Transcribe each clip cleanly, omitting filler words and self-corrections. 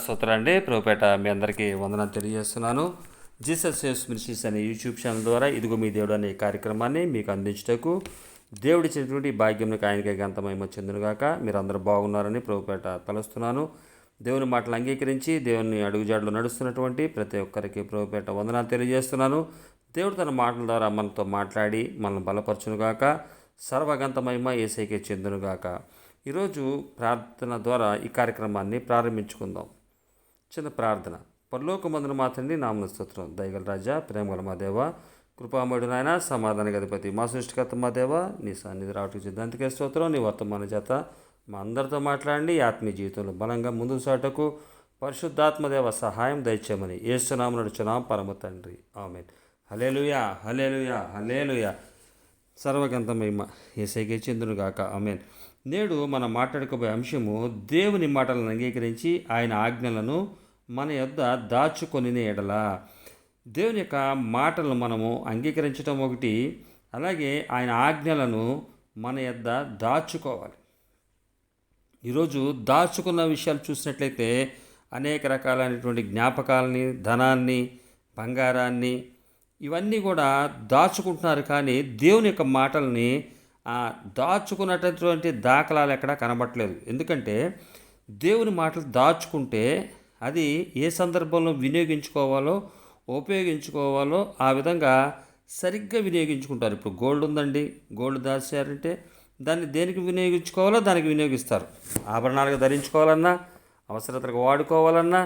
స్తోత్రాలండి. ప్రభుపేట మీ అందరికీ వందనాలు తెలియజేస్తున్నాను. జీసస్ సేవ్స్ మినిస్ట్రీస్ అనే యూట్యూబ్ ఛానల్ ద్వారా ఇదిగో మీ దేవుడు అనే కార్యక్రమాన్ని మీకు అందించటకు దేవుడి ఇచ్చినటువంటి భాగ్యంకి ఆయనకే గంతమహిమ చెందునుగాక. మీరు అందరూ బాగున్నారని ప్రభుపేట తలుస్తున్నాను. దేవుని మాటలు అంగీకరించి దేవుని అడుగుజాడలు నడుస్తున్నటువంటి ప్రతి ఒక్కరికి ప్రభుపేట వందనాలు తెలియజేస్తున్నాను. దేవుడు తన మాటల ద్వారా మనతో మాట్లాడి మనల్ని బలపరచునుగాక. సర్వగంత మహిమ యేసయ్యకే చెందునుగాక. ఈరోజు ప్రార్థన ద్వారా ఈ కార్యక్రమాన్ని ప్రారంభించుకుందాం. చిన్న ప్రార్థన. పరలోకమందున మా తండ్రి, నామమున స్తోత్రం. దయగల రాజా, ప్రేమగల మా దేవ, కృపామయుడు నాయన, సమాధాన గధిపతి, మా సృష్టికర్త మా దేవ, నీ సన్నిధి రావటం సిద్ధాంతికే స్తోత్రం. నీ వర్తమాన చేత మా అందరితో మాట్లాడండి. ఆత్మీయ జీవితంలో బలంగా ముందుకు సాటకు పరిశుద్ధాత్మదేవ సహాయం దయచేయమని యేసునామమున నడుచున్నాం పరమ తండ్రి. ఆమేన్. హల్లెలూయా, హల్లెలూయా, హల్లెలూయా. సర్వగంత మహిమ యేసయ్యకే చెందునుగాక. ఆమేన్. నేడు మనం మాట్లాడుకోబోయే అంశము దేవుని మాటలను అంగీకరించి ఆయన ఆజ్ఞలను మన యొద్ద దాచుకొని ఎడల. దేవుని యొక్క మాటలను మనము అంగీకరించడం ఒకటి, అలాగే ఆయన ఆజ్ఞలను మన యొద్ద దాచుకోవాలి. ఈరోజు దాచుకున్న విషయాలు చూసినట్లయితే అనేక రకాలైనటువంటి జ్ఞాపకాలని, ధనాన్ని, బంగారాన్ని ఇవన్నీ కూడా దాచుకుంటున్నారు. కానీ దేవుని యొక్క మాటల్ని దాచుకున్నటువంటి దాఖలాలు ఎక్కడా కనబట్టలేదు. ఎందుకంటే దేవుని మాటలు దాచుకుంటే అది ఏ సందర్భంలో వినియోగించుకోవాలో, ఉపయోగించుకోవాలో ఆ విధంగా సరిగ్గా వినియోగించుకుంటారు. ఇప్పుడు గోల్డ్ ఉందండి, గోల్డ్ దాచారంటే దాన్ని దేనికి వినియోగించుకోవాలో దానికి వినియోగిస్తారు. ఆభరణాలుగా ధరించుకోవాలన్నా, అవసరతలకు వాడుకోవాలన్నా,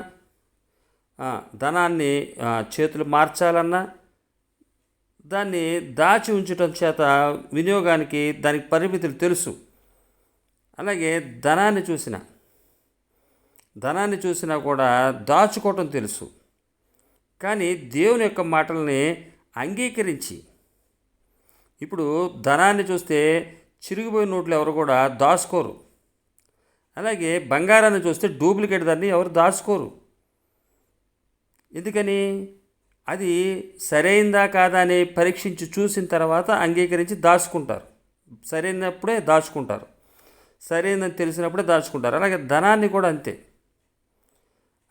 ధనాన్ని చేతులు మార్చాలన్నా దాన్ని దాచి ఉంచడం చేత వినియోగానికి దానికి పరిమితులు తెలుసు. అలాగే ధనాన్ని చూసినా కూడా దాచుకోవటం తెలుసు. కానీ దేవుని యొక్క మాటల్ని అంగీకరించి, ఇప్పుడు ధనాన్ని చూస్తే చిరిగిపోయిన నోట్లు ఎవరు కూడా దాచుకోరు. అలాగే బంగారాన్ని చూస్తే డూప్లికేట్ దాన్ని ఎవరు దాచుకోరు. ఎందుకని? అది సరైందా కాదా అని పరీక్షించి చూసిన తర్వాత అంగీకరించి దాచుకుంటారు. సరైనప్పుడే దాచుకుంటారు, సరైనదని తెలిసినప్పుడే దాచుకుంటారు. అలాగే ధనాన్ని కూడా అంతే.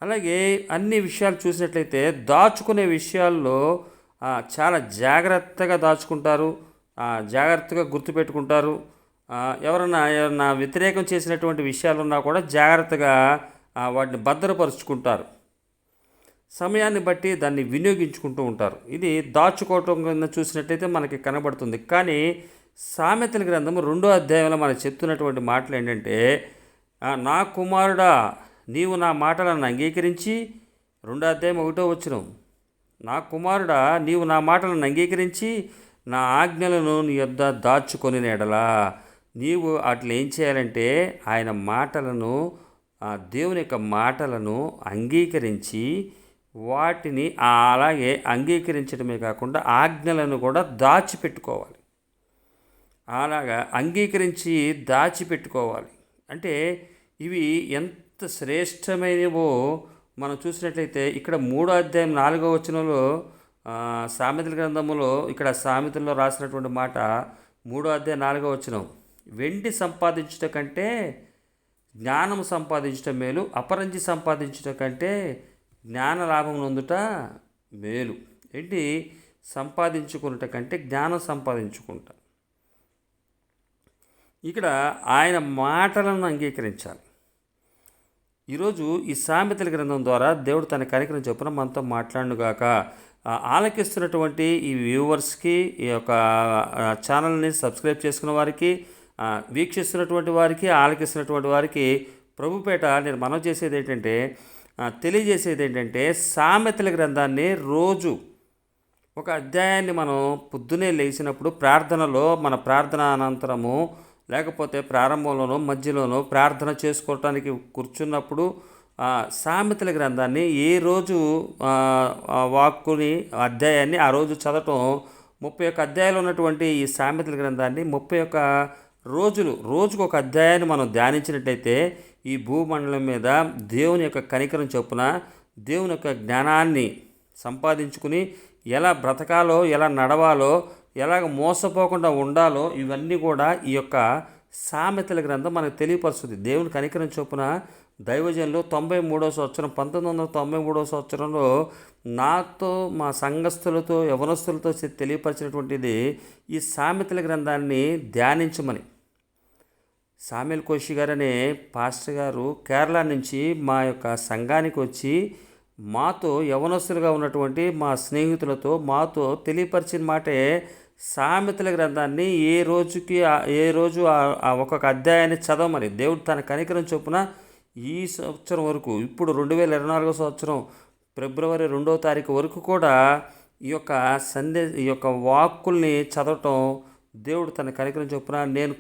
అలాగే అన్ని విషయాలు చూసినట్లయితే దాచుకునే విషయాల్లో చాలా జాగ్రత్తగా దాచుకుంటారు, జాగ్రత్తగా గుర్తుపెట్టుకుంటారు. ఎవరన్నా వ్యతిరేకం చేసినటువంటి విషయాలు ఉన్నా కూడా జాగ్రత్తగా వాటిని భద్రపరుచుకుంటారు. సమయాన్ని బట్టి దాన్ని వినియోగించుకుంటూ ఉంటారు. ఇది దాచుకోవటం కింద చూసినట్లయితే మనకి కనబడుతుంది. కానీ సామెతల గ్రంథము 2వ అధ్యాయంలో మనకు చెప్తున్నటువంటి మాటలు ఏంటంటే, నా కుమారుడా నీవు నా మాటలను అంగీకరించి, 2వ అధ్యాయం 1వ వచనం, నా కుమారుడా నీవు నా మాటలను అంగీకరించి నా ఆజ్ఞలను నీ యొద్ద దాచుకొని ఎడలా. నీవు అట్లా ఏం చేయాలంటే ఆయన మాటలను, దేవుని యొక్క మాటలను అంగీకరించి వాటిని అలాగే అంగీకరించడమే కాకుండా ఆజ్ఞలను కూడా దాచిపెట్టుకోవాలి. అలాగా అంగీకరించి దాచిపెట్టుకోవాలి. అంటే ఇవి ఎంత శ్రేష్టమైనవో మనం చూసినట్లయితే ఇక్కడ 3వ అధ్యాయం 4వ వచనంలో సామెతల గ్రంథములో, ఇక్కడ సామెతల్లో రాసినటువంటి మాట 3వ అధ్యాయం 4వ వచనం, వెండి సంపాదించుట కంటే జ్ఞానం సంపాదించటం మేలు, అపరంజి సంపాదించుట కంటే జ్ఞాన లాభం నొందుట మేలు. ఏంటి? సంపాదించుకున్నట కంటే జ్ఞానం సంపాదించుకుంటా. ఇక్కడ ఆయన మాటలను అంగీకరించాలి. ఈరోజు ఈ సామెతల గ్రంథం ద్వారా దేవుడు తన కార్యక్రమం చొప్పున మనతో మాట్లాడుగాక. ఆలకిస్తున్నటువంటి ఈ వ్యూవర్స్కి, ఈ యొక్క ఛానల్ని సబ్స్క్రైబ్ చేసుకున్న వారికి, వీక్షిస్తున్నటువంటి వారికి, ఆలకిస్తున్నటువంటి వారికి ప్రభుపేట నేను మనవి చేసేది ఏంటంటే, తెలియజేసేది ఏంటంటే, సామెతల గ్రంథాన్ని రోజు ఒక అధ్యాయాన్ని మనం పొద్దునే లేచినప్పుడు ప్రార్థనలో, మన ప్రార్థన అనంతరము లేకపోతే ప్రారంభంలోనో మధ్యలోనో ప్రార్థన చేసుకోవటానికి కూర్చున్నప్పుడు సామెతల గ్రంథాన్ని ఏ రోజు వాక్కుని అధ్యాయాన్ని ఆ రోజు చదవటం, 31 అధ్యాయాలు ఉన్నటువంటి ఈ సామెతల గ్రంథాన్ని 31 రోజులు, రోజుకు ఒక అధ్యాయాన్ని మనం ధ్యానించినట్టయితే ఈ భూమండలం మీద దేవుని యొక్క కనికరం చొప్పున దేవుని యొక్క జ్ఞానాన్ని సంపాదించుకుని ఎలా బ్రతకాలో, ఎలా నడవాలో, ఎలాగ మోసపోకుండా ఉండాలో ఇవన్నీ కూడా ఈ యొక్క సామెతల గ్రంథం మనకు తెలియపరుస్తుంది. దేవుని కనికరం చొప్పున దైవజనులు 1993 సంవత్సరంలో నాతో మా సంఘస్థులతో యవనస్తులతో తెలియపరిచినటువంటిది ఈ సామెతల గ్రంథాన్ని ధ్యానించమని. సామ్యుల్ కోషి గారు అనే పాస్టర్ గారు కేరళ నుంచి మా యొక్క సంఘానికి వచ్చి మాతో యవనస్తులుగా ఉన్నటువంటి మా స్నేహితులతో మాతో తెలియపరిచిన మాటే సామెతల గ్రంథాన్ని ఏ రోజు ఒక్కొక్క అధ్యాయాన్ని చదవమని. దేవుడు తన కనికరం చొప్పున ఈ సంవత్సరం వరకు, ఇప్పుడు 2024 సంవత్సరం ఫిబ్రవరి 2వ తారీఖు వరకు కూడా ఈ యొక్క వాక్కుల్ని చదవటం దేవుడు తన కనికరం చొప్పున నేను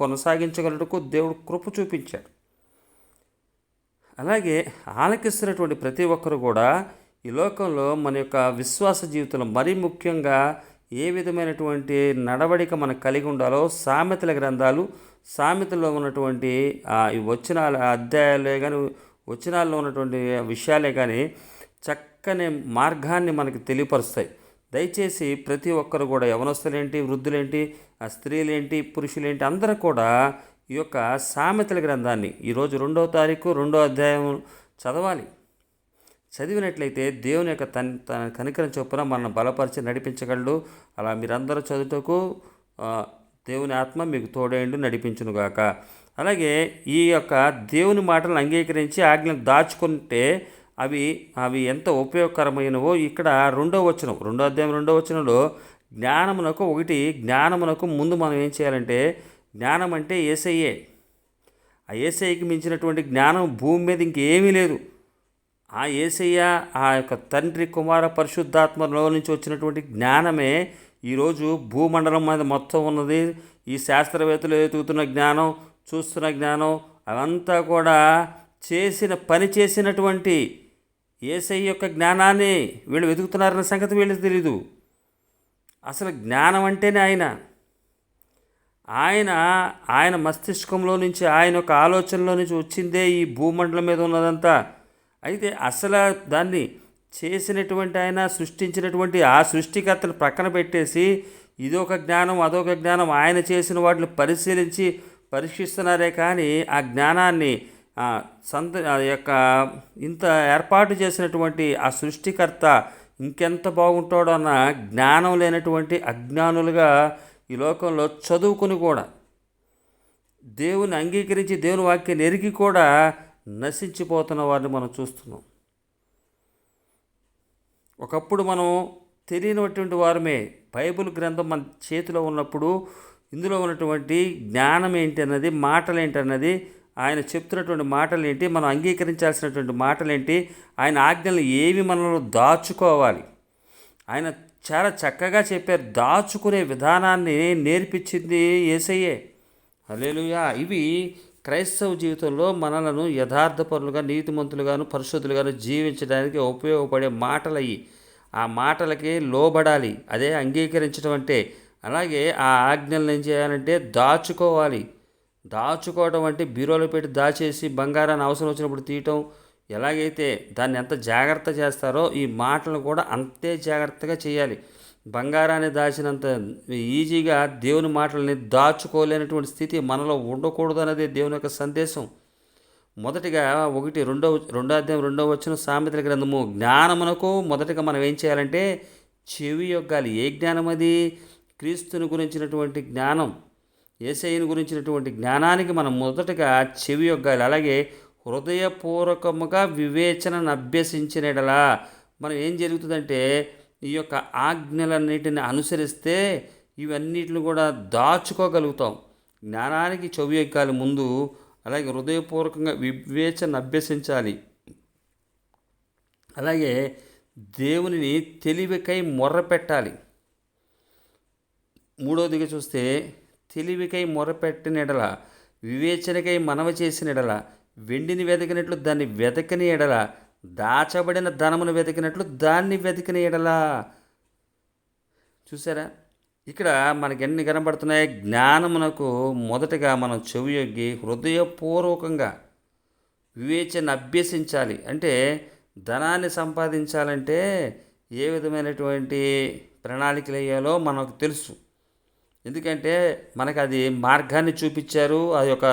కొనసాగించగలటకు దేవుడు కృప చూపించాడు. అలాగే ఆలకిస్తున్నటువంటి ప్రతి ఒక్కరు కూడా ఈ లోకంలో మన యొక్క విశ్వాస జీవితంలో మరీ ముఖ్యంగా ఏ విధమైనటువంటి నడవడిక మనకు కలిగి ఉండాలో సామెతల గ్రంథాలు, సామెతల్లో ఉన్నటువంటి ఈ వచనాల అధ్యాయాలే కానీ, వచనాల్లో ఉన్నటువంటి విషయాలే కానీ చక్కని మార్గాన్ని మనకి తెలియపరుస్తాయి. దయచేసి ప్రతి ఒక్కరు కూడా యవనస్తులేంటి, వృద్ధులేంటి, స్త్రీలేంటి, పురుషులేంటి అందరూ కూడా ఈ యొక్క సామెతల గ్రంథాన్ని ఈరోజు 2వ తారీఖు 2వ అధ్యాయం చదవాలి. చదివినట్లయితే దేవుని యొక్క తన కనికరం చొప్పున మనల్ని బలపరిచి నడిపించగలడు. అలా మీరందరూ చదువుటకు దేవుని ఆత్మ మీకు తోడేండు నడిపించునుగాక. అలాగే ఈ యొక్క దేవుని మాటలను అంగీకరించి ఆజ్ఞలు దాచుకుంటే అవి ఎంత ఉపయోగకరమైనవో ఇక్కడ 2వ అధ్యాయం 2వ వచనంలో జ్ఞానమునకు ముందు మనం ఏం చేయాలంటే, జ్ఞానం అంటే యేసయ్యే. ఆ యేసయ్యకి మించినటువంటి జ్ఞానం భూమి మీద ఇంకేమీ లేదు. ఆ యేసయ్య, ఆ యొక్క తండ్రి, కుమార, పరిశుద్ధాత్మలో నుంచి వచ్చినటువంటి జ్ఞానమే ఈరోజు భూమండలం మీద మొత్తం ఉన్నది. ఈ శాస్త్రవేత్తలు ఎదుగుతున్న జ్ఞానం, చూస్తున్న జ్ఞానం అవంతా కూడా పని చేసినటువంటి యేసయ్య యొక్క జ్ఞానాన్ని వీళ్ళు వెతుకుతున్నారన్న సంగతి వీళ్ళకి తెలీదు. అసలు జ్ఞానం అంటేనే ఆయన మస్తిష్కంలో నుంచి, ఆయన యొక్క ఆలోచనలో నుంచి వచ్చిందే ఈ భూమండలం మీద ఉన్నదంతా. అయితే అసలు దాన్ని చేసినటువంటి ఆయన, సృష్టించినటువంటి ఆ సృష్టికర్తను ప్రక్కన పెట్టేసి ఇదొక జ్ఞానం అదొక జ్ఞానం ఆయన చేసిన వాటిని పరీక్షిస్తున్నారే కానీ ఆ జ్ఞానాన్ని ఇంత ఏర్పాటు చేసినటువంటి ఆ సృష్టికర్త ఇంకెంత బాగుంటాడో అన్న జ్ఞానం లేనటువంటి అజ్ఞానులుగా ఈ లోకంలో చదువుకుని కూడా, దేవుని అంగీకరించి దేవుని వాక్యాన్ని ఎరిగి కూడా నశించిపోతున్న వారిని మనం చూస్తున్నాం. ఒకప్పుడు మనం తెలియనటువంటి వారమే. బైబిల్ గ్రంథం మన చేతిలో ఉన్నప్పుడు ఇందులో ఉన్నటువంటి జ్ఞానం ఏంటి అన్నది, మాటలు ఏంటి అన్నది, ఆయన చెప్తున్నటువంటి మాటలు ఏంటి, మనం అంగీకరించాల్సినటువంటి మాటలు ఏంటి, ఆయన ఆజ్ఞలు ఏవి మనలో దాచుకోవాలి, ఆయన చాలా చక్కగా చెప్పారు. దాచుకునే విధానాన్ని నేర్పించింది యేసయ్యే. హల్లెలూయా. ఇవి క్రైస్తవ జీవితంలో మనలను యథార్థపరులుగా, నీతిమంతులుగాను, పరిశుద్ధులుగాను జీవించడానికి ఉపయోగపడే మాటలయ్యి. ఆ మాటలకి లోబడాలి. అదే అంగీకరించడం అంటే. అలాగే ఆ ఆజ్ఞలను ఏం చేయాలంటే దాచుకోవాలి. దాచుకోవడం అంటే బీరోలో పెట్టి దాచేసి బంగారాన్ని అవసరం వచ్చినప్పుడు తీయటం. ఎలాగైతే దాన్ని ఎంత జాగ్రత్త చేస్తారో ఈ మాటలను కూడా అంతే జాగ్రత్తగా చేయాలి. బంగారాన్ని దాచినంత ఈజీగా దేవుని మాటలని దాచుకోలేనటువంటి స్థితి మనలో ఉండకూడదు అనేది దేవుని యొక్క సందేశం. మొదటిగా 2వ అధ్యాయం 2వ వచనం సామెతల గ్రంథము. జ్ఞానమునకు మొదటగా మనం ఏం చేయాలంటే చెవి యొగ్గాలి. ఏ జ్ఞానం అది? క్రీస్తుని గురించినటువంటి జ్ఞానం, యేసయ్యను గురించినటువంటి జ్ఞానానికి మనం మొదటగా చెవి యొగ్గాలి. అలాగే హృదయపూర్వకముగా వివేచనను అభ్యసించిన యెడల మనం ఏం జరుగుతుందంటే ఈ యొక్క ఆజ్ఞలన్నిటిని అనుసరిస్తే ఇవన్నిటిని కూడా దాచుకోగలుగుతాం. జ్ఞానానికి చెవి ఎక్కాలి ముందు. అలాగే హృదయపూర్వకంగా వివేచన అభ్యసించాలి. అలాగే దేవునిని తెలివికై మొర్రపెట్టాలి. 3వదిగా చూస్తే తెలివికై మొర్రపెట్టిన యెడల, వివేచనకై మనవి చేసిన యెడల, వెండిని వెతికినట్లు దాన్ని వెతకని యెడల, దాచబడిన ధనమును వెతికినట్లు దాన్ని వెతికిన యెడల. చూసారా, ఇక్కడ మనకి ఎన్ని కనబడుతున్నాయి? జ్ఞానమునకు మొదటగా మనం చెవియొగ్గి హృదయపూర్వకంగా వివేచన అభ్యసించాలి. అంటే ధనాన్ని సంపాదించాలంటే ఏ విధమైనటువంటి ప్రణాళికలు వేయాలో మనకు తెలుసు. ఎందుకంటే మనకు అది మార్గాన్ని చూపించారు. అది ఒక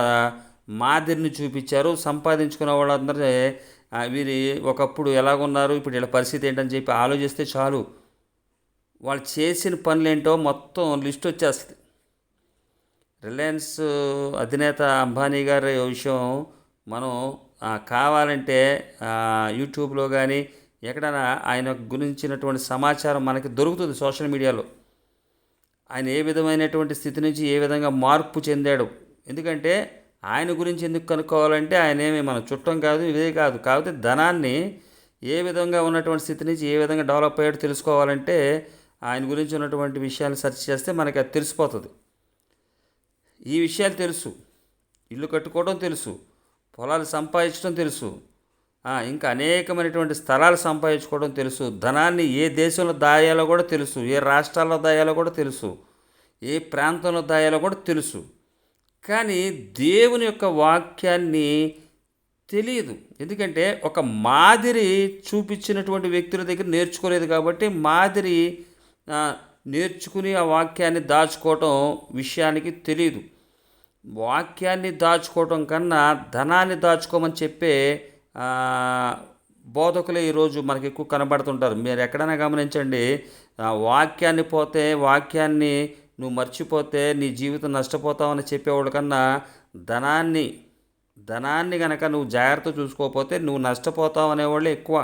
మాదిరిని చూపించారు. సంపాదించుకున్న వాళ్ళందరూ వీరి ఒకప్పుడు ఎలాగున్నారు, ఇప్పుడు వీళ్ళ పరిస్థితి ఏంటని చెప్పి ఆలోచిస్తే చాలు, వాళ్ళు చేసిన పనులేంటో మొత్తం లిస్ట్ వచ్చేస్తుంది. రిలయన్స్ అధినేత అంబానీ గారి విషయం మనం కావాలంటే యూట్యూబ్లో కానీ ఎక్కడైనా ఆయన గురించినటువంటి సమాచారం మనకి దొరుకుతుంది సోషల్ మీడియాలో. ఆయన ఏ విధమైనటువంటి స్థితి నుంచి ఏ విధంగా మార్పు చెందాడు. ఎందుకంటే ఆయన గురించి ఎందుకు కనుక్కోవాలంటే ఆయన ఏమి మన చుట్టం కాదు, ఇదే కాదు. కాకపోతే ధనాన్ని ఏ విధంగా ఉన్నటువంటి స్థితి నుంచి ఏ విధంగా డెవలప్ అయ్యాడో తెలుసుకోవాలంటే ఆయన గురించి ఉన్నటువంటి విషయాలు సెర్చ్ చేస్తే మనకి అది తెలిసిపోతుంది. ఈ విషయాలు తెలుసు, ఇల్లు కట్టుకోవడం తెలుసు, పొలాలు సంపాదించడం తెలుసు, ఇంకా అనేకమైనటువంటి స్థలాలు సంపాదించుకోవడం తెలుసు, ధనాన్ని ఏ దేశంలో దాయాలో కూడా తెలుసు, ఏ రాష్ట్రాల్లో దాయాలో కూడా తెలుసు, ఏ ప్రాంతంలో దాయాలో కూడా తెలుసు. కానీ దేవుని యొక్క వాక్యాన్ని తెలియదు. ఎందుకంటే ఒక మాదిరి చూపించినటువంటి వ్యక్తుల దగ్గర నేర్చుకోలేదు కాబట్టి మాదిరి నేర్చుకుని ఆ వాక్యాన్ని దాచుకోవటం విషయానికి తెలియదు. వాక్యాన్ని దాచుకోవటం కన్నా ధనాన్ని దాచుకోమని చెప్పే బోధకులే ఈరోజు మనకి ఎక్కువ కనబడుతుంటారు. మీరు ఎక్కడైనా గమనించండి, వాక్యాన్ని పోతే, వాక్యాన్ని నువ్వు మర్చిపోతే నీ జీవితం నష్టపోతావని చెప్పేవాళ్ళ కన్నా ధనాన్ని కనుక నువ్వు జాగ్రత్త చూసుకోకపోతే నువ్వు నష్టపోతావు అనేవాళ్ళు ఎక్కువ.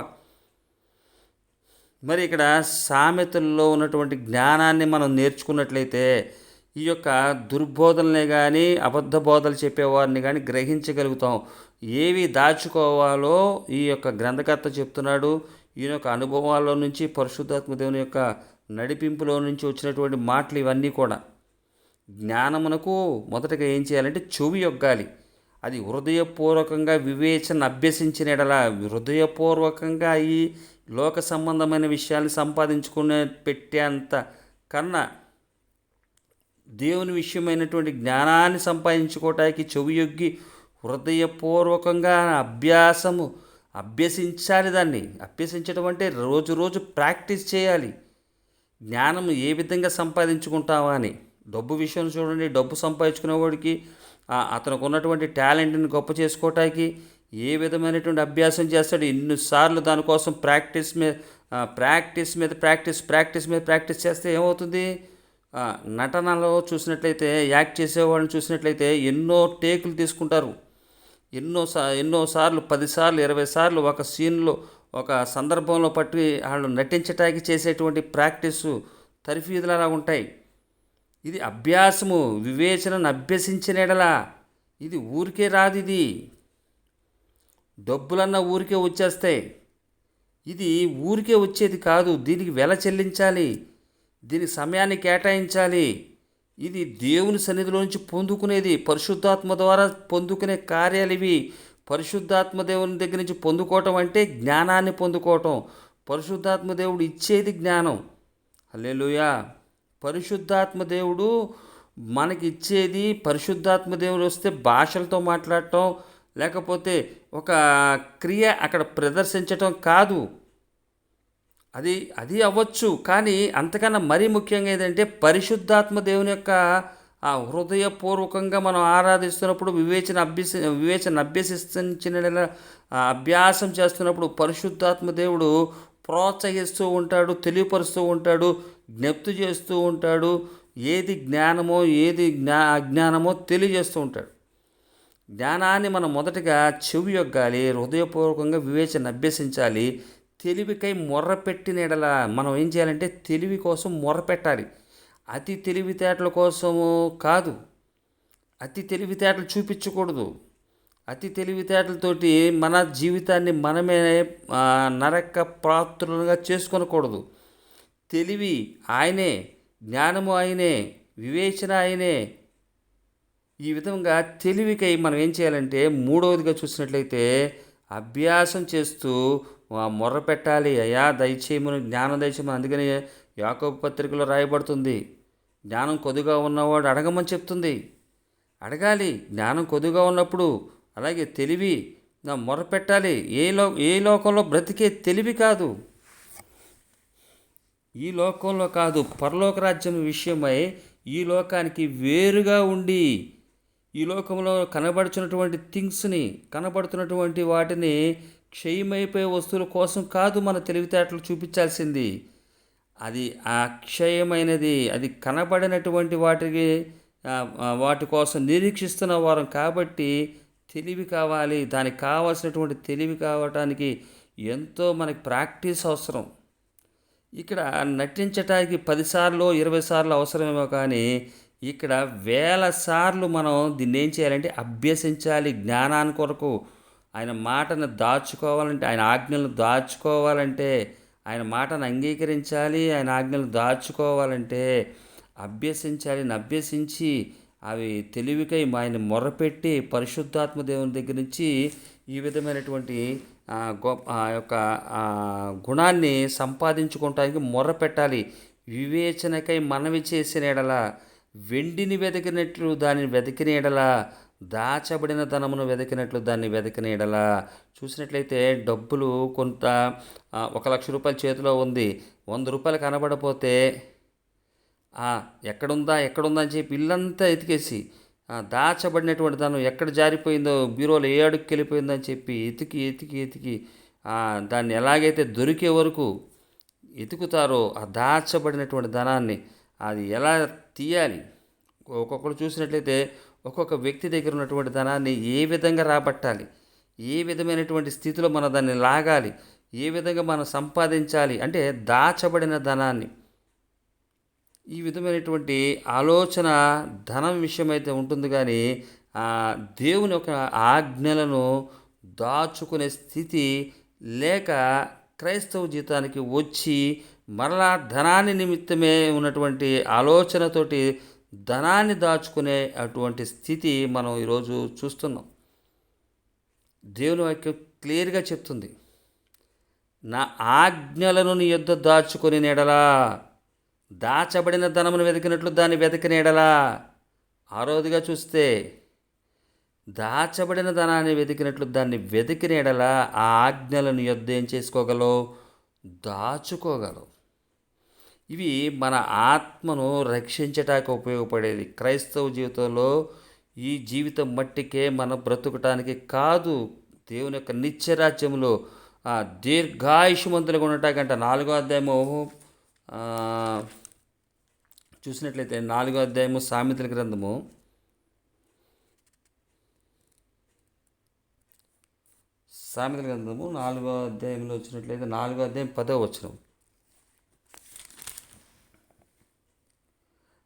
మరి ఇక్కడ సామెతల్లో ఉన్నటువంటి జ్ఞానాన్ని మనం నేర్చుకున్నట్లయితే ఈ యొక్క దుర్బోధనలే కానీ అబద్ధ బోధలు చెప్పేవారిని కానీ గ్రహించగలుగుతాం. ఏవి దాచుకోవాలో ఈ యొక్క గ్రంథకర్త చెప్తున్నాడు. ఈయన యొక్క అనుభవాల్లో నుంచి, పరిశుద్ధాత్మ దేవుని యొక్క నడిపింపులో నుంచి వచ్చినటువంటి మాటలు ఇవన్నీ కూడా. జ్ఞానమునకు మొదటగా ఏం చేయాలంటే చెవి యొగ్గాలి. అది హృదయపూర్వకంగా వివేచన అభ్యసించిన ఎడల, హృదయపూర్వకంగా ఈ లోక సంబంధమైన విషయాన్ని సంపాదించుకునే పెట్టేంత కన్నా దేవుని విషయమైనటువంటి జ్ఞానాన్ని సంపాదించుకోవటానికి చెవియొగ్గి హృదయపూర్వకంగా అభ్యసించాలి. దాన్ని అభ్యసించడం అంటే రోజు ప్రాక్టీస్ చేయాలి. జ్ఞానం ఏ విధంగా సంపాదించుకుంటావా అని. డబ్బు విషయం చూడండి, డబ్బు సంపాదించుకునేవాడికి అతనికి ఉన్నటువంటి టాలెంట్ని గొప్ప చేసుకోవటానికి ఏ విధమైనటువంటి అభ్యాసం చేస్తాడు. ఎన్నిసార్లు దానికోసం ప్రాక్టీస్ మీద ప్రాక్టీస్ చేస్తే ఏమవుతుంది? నటనలో చూసినట్లయితే, యాక్ట్ చేసేవాళ్ళని చూసినట్లయితే ఎన్నో టేకులు తీసుకుంటారు. ఎన్నోసార్లు 10 సార్లు 20 సార్లు ఒక సీన్లో, ఒక సందర్భంలో పట్టి వాళ్ళు నటించటానికి చేసేటువంటి ప్రాక్టీసు తరఫీదులలా ఉంటాయి. ఇది అభ్యాసము, వివేచనను అభ్యసించిన ఎడల. ఇది ఊరికే రాదు. ఇది డబ్బులన్నా ఊరికే వచ్చేస్తాయి. ఇది ఊరికే వచ్చేది కాదు. దీనికి వెల చెల్లించాలి, దీనికి సమయాన్ని కేటాయించాలి. ఇది దేవుని సన్నిధిలో నుంచి పొందుకునేది, పరిశుద్ధాత్మ ద్వారా పొందుకునే కార్యాలు ఇవి. పరిశుద్ధాత్మ దేవుని దగ్గర నుంచి పొందుకోవటం అంటే జ్ఞానాన్ని పొందుకోవటం. పరిశుద్ధాత్మ దేవుడు ఇచ్చేది జ్ఞానం. హల్లెలూయా. పరిశుద్ధాత్మ దేవుడు మనకి ఇచ్చేది, పరిశుద్ధాత్మ దేవుడు వస్తే భాషలతో మాట్లాడటం, లేకపోతే ఒక క్రియ అక్కడ ప్రదర్శించటం కాదు. అది అవ్వచ్చు, కానీ అంతకన్నా మరీ ముఖ్యంగా ఏంటంటే పరిశుద్ధాత్మ దేవుని యొక్క ఆ హృదయపూర్వకంగా మనం ఆరాధిస్తున్నప్పుడు, వివేచన అభ్యసించిన అభ్యాసం చేస్తున్నప్పుడు పరిశుద్ధాత్మ దేవుడు ప్రోత్సహిస్తూ ఉంటాడు, తెలియపరుస్తూ ఉంటాడు, జ్ఞప్తి చేస్తూ ఉంటాడు. ఏది జ్ఞానమో ఏది అజ్ఞానమో తెలియజేస్తూ ఉంటాడు. జ్ఞానాన్ని మనం మొదటగా చెవి యొగ్గాలి, హృదయపూర్వకంగా వివేచన అభ్యసించాలి. తెలివికై మొర్రపెట్టిన ఎడల మనం ఏం చేయాలంటే తెలివి కోసం మొర్రపెట్టాలి. అతి తెలివితేటల కోసము కాదు, అతి తెలివితేటలు చూపించకూడదు. అతి తెలివితేటలతోటి మన జీవితాన్ని మనమే నరక పాత్రులుగా చేసుకొనకూడదు. తెలివి ఆయనే, జ్ఞానము ఆయనే, వివేచన ఆయనే. ఈ విధంగా తెలివికై మనం ఏం చేయాలంటే మూడవదిగా చూసినట్లయితే అభ్యాసం చేస్తూ మొర్ర పెట్టాలి. అయ్యా దయచేయమని, జ్ఞానం దయచేయమని. అందుకని యాకోబు పత్రికలో రాయబడుతుంది, జ్ఞానం కొద్దిగా ఉన్నవాడు అడగమని చెప్తుంది. అడగాలి జ్ఞానం కొద్దిగా ఉన్నప్పుడు. అలాగే తెలివి మొర్ర పెట్టాలి. ఏ లోకంలో బ్రతికే తెలివి కాదు, ఈ లోకంలో కాదు, పరలోక రాజ్యం విషయమై ఈ లోకానికి వేరుగా ఉండి ఈ లోకంలో కనబడుచున్నటువంటి థింగ్స్ని, కనబడుతున్నటువంటి వాటిని క్షయమైపోయే వస్తువుల కోసం కాదు మన తెలివితేటలు చూపించాల్సింది. అది ఆ అక్షయమైనది, అది కనబడినటువంటి వాటి కోసం నిరీక్షిస్తున్న వారం కాబట్టి తెలివి కావాలి. దానికి కావాల్సినటువంటి తెలివి కావటానికి ఎంతో మనకి ప్రాక్టీస్ అవసరం. ఇక్కడ నటించటానికి 10 సార్లు 20 సార్లు అవసరమేమో కానీ ఇక్కడ వేల సార్లు మనం దీన్ని ఏం చేయాలంటే అభ్యసించాలి. జ్ఞానాన్ని కొరకు ఆయన మాటను దాచుకోవాలంటే, ఆయన ఆజ్ఞలను దాచుకోవాలంటే, ఆయన మాటను అంగీకరించాలి. ఆయన ఆజ్ఞలను దాచుకోవాలంటే అభ్యసించాలి. అభ్యసించి అవి తెలివికై ఆయన మొర్రపెట్టి పరిశుద్ధాత్మ దేవుని దగ్గర నుంచి ఈ విధమైనటువంటి యొక్క గుణాన్ని సంపాదించుకోవటానికి మొర్రపెట్టాలి. వివేచనకై మనవి చేసిన ఎడల, వెండిని వెతికినట్లు దానిని వెతికిన ఎడల, దాచబడిన ధనమును వెతికినట్లు దాన్ని వెతికిన ఎడల. చూసినట్లయితే డబ్బులు కొంత 1,00,000 రూపాయలు చేతిలో ఉంది, 100 రూపాయలు కనబడపోతే ఎక్కడుందా అని చెప్పి ఇల్లంతా ఎతికేసి దాచబడినటువంటి ధనం ఎక్కడ జారిపోయిందో, బ్యూరోలో ఏ అడుగుకి వెళ్ళిపోయిందో అని చెప్పి ఎతికి దాన్ని ఎలాగైతే దొరికే వరకు ఎతుకుతారో ఆ దాచబడినటువంటి ధనాన్ని అది ఎలా తీయాలి. ఒక్కొక్కరు చూసినట్లయితే ఒక్కొక్క వ్యక్తి దగ్గర ఉన్నటువంటి ధనాన్ని ఏ విధంగా రాబట్టాలి, ఏ విధమైనటువంటి స్థితిలో మనం దాన్ని లాగాలి, ఏ విధంగా మనం సంపాదించాలి అంటే దాచబడిన ధనాన్ని. ఈ విధమైనటువంటి ఆలోచన ధనం విషయమైతే ఉంటుంది కానీ దేవుని యొక్క ఆజ్ఞలను దాచుకునే స్థితి లేక క్రైస్తవ జీవితానికి వచ్చి మరలా ధనాన్ని నిమిత్తమే ఉన్నటువంటి ఆలోచనతోటి ధనాన్ని దాచుకునే అటువంటి స్థితి మనం ఈరోజు చూస్తున్నాం. దేవుని వాక్యం క్లియర్గా చెప్తుంది, నా ఆజ్ఞలను నీ యొద్ద దాచుకొని నెడలా, దాచబడిన ధనమును వెతికినట్లు దాన్ని వెతికిన ఎడలా. ఆరోదిగా చూస్తే దాచబడిన ధనాన్ని వెతికినట్లు దాన్ని వెతికిన ఎడలా ఆ ఆజ్ఞలను యొద్ద ఏం చేసుకోగలవు, దాచుకోగలవు. ఇవి మన ఆత్మను రక్షించటానికి ఉపయోగపడేది. క్రైస్తవ జీవితంలో ఈ జీవితం మట్టికే మనం బ్రతుకటానికి కాదు, దేవుని యొక్క నిత్యరాజ్యంలో దీర్ఘాయుష్మంతులుగా ఉండటానికంట. 4వ అధ్యాయము చూసినట్లయితే 4వ అధ్యాయము సామెతల గ్రంథము 4వ అధ్యాయంలో వచ్చినట్లయితే 4వ అధ్యాయం 10వ వచనం,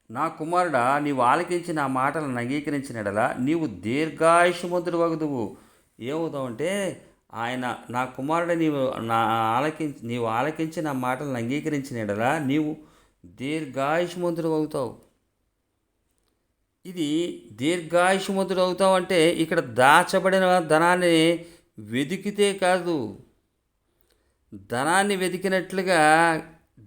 నా కుమారుడా, నీవు ఆలకించి నా మాటలను అంగీకరించిన ఎడల నీవు దీర్ఘాయుష్మంతుడు వగుదువు. ఏమవుతావంటే ఆయన, నా కుమారుడు, నీవు ఆలకించి నా మాటలను అంగీకరించిన ఎడల నీవు దీర్ఘాయుష్మంతుడు అవుతావు. ఇది దీర్ఘాయుష్మంతుడు అవుతావు అంటే ఇక్కడ దాచబడిన ధనాన్ని వెతికితే కాదు, ధనాన్ని వెతికినట్లుగా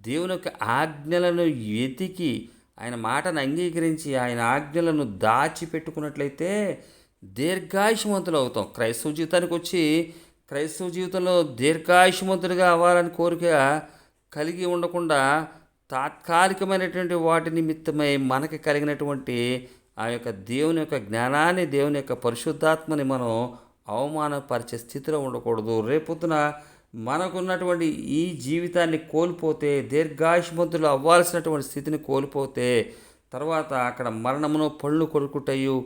దేవుని యొక్క ఆజ్ఞలను వెతికి ఆయన మాటను అంగీకరించి ఆయన ఆజ్ఞలను దాచిపెట్టుకున్నట్లయితే దీర్ఘాయుష్మంతులు అవుతాం. క్రైస్తవ జీవితానికి వచ్చి క్రైస్తవ జీవితంలో దీర్ఘాయుష్మంతుడిగా అవ్వాలని కోరిక కలిగి ఉండకుండా తాత్కాలికమైనటువంటి వాటి నిమిత్తమై మనకి కలిగినటువంటి ఆ యొక్క దేవుని యొక్క జ్ఞానాన్ని, దేవుని యొక్క పరిశుద్ధాత్మని మనం అవమానపరిచే స్థితిలో ఉండకూడదు. రేపొద్దున మనకున్నటువంటి ఈ జీవితాన్ని కోల్పోతే, దీర్ఘాయుష్మంతులు అవ్వాల్సినటువంటి స్థితిని కోల్పోతే తర్వాత అక్కడ మరణమును పళ్ళు కొరుకుటయు